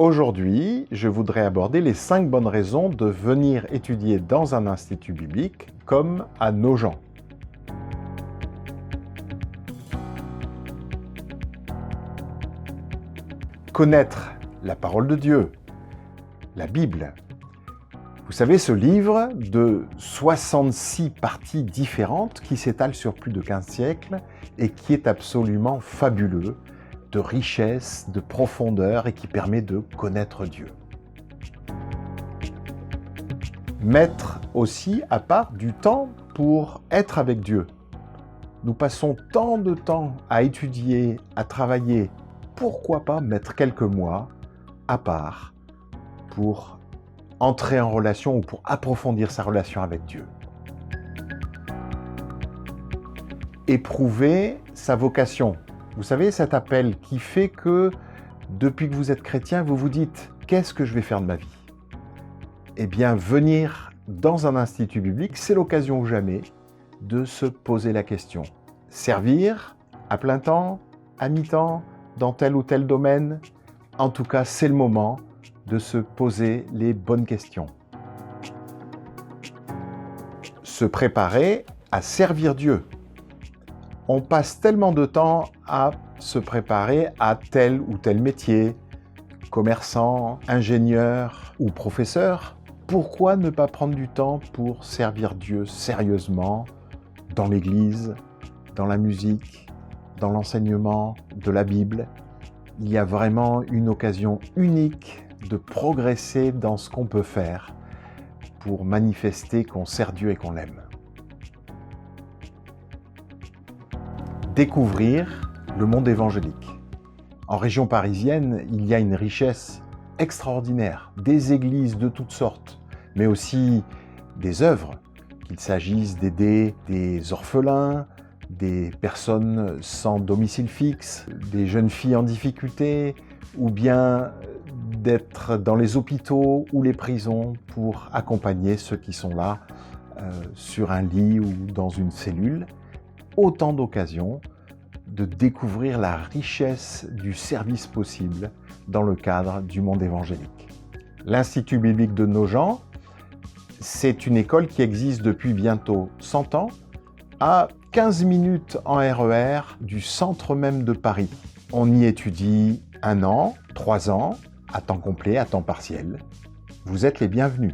Aujourd'hui, je voudrais aborder les 5 bonnes raisons de venir étudier dans un institut biblique comme à Nogent. Connaître la parole de Dieu, la Bible. Vous savez, ce livre de 66 parties différentes qui s'étale sur plus de 15 siècles et qui est absolument fabuleux, de richesse, de profondeur et qui permet de connaître Dieu. Mettre aussi à part du temps pour être avec Dieu. Nous passons tant de temps à étudier, à travailler. Pourquoi pas mettre quelques mois à part pour entrer en relation ou pour approfondir sa relation avec Dieu. Éprouver sa vocation. Vous savez, cet appel qui fait que, depuis que vous êtes chrétien, vous vous dites « Qu'est-ce que je vais faire de ma vie ?» Eh bien, venir dans un institut biblique, c'est l'occasion ou jamais de se poser la question. Servir à plein temps, à mi-temps, dans tel ou tel domaine. En tout cas, c'est le moment de se poser les bonnes questions. Se préparer à servir Dieu. On passe tellement de temps à se préparer à tel ou tel métier, commerçant, ingénieur ou professeur. Pourquoi ne pas prendre du temps pour servir Dieu sérieusement dans l'Église, dans la musique, dans l'enseignement de la Bible? Il y a vraiment une occasion unique de progresser dans ce qu'on peut faire pour manifester qu'on sert Dieu et qu'on l'aime. Découvrir le monde évangélique. En région parisienne, il y a une richesse extraordinaire, des églises de toutes sortes, mais aussi des œuvres, qu'il s'agisse d'aider des orphelins, des personnes sans domicile fixe, des jeunes filles en difficulté, ou bien d'être dans les hôpitaux ou les prisons pour accompagner ceux qui sont là sur un lit ou dans une cellule. Autant d'occasions de découvrir la richesse du service possible dans le cadre du monde évangélique. L'Institut biblique de Nogent, c'est une école qui existe depuis bientôt 100 ans, à 15 minutes en RER du centre même de Paris. On y étudie 1 an, 3 ans, à temps complet, à temps partiel. Vous êtes les bienvenus.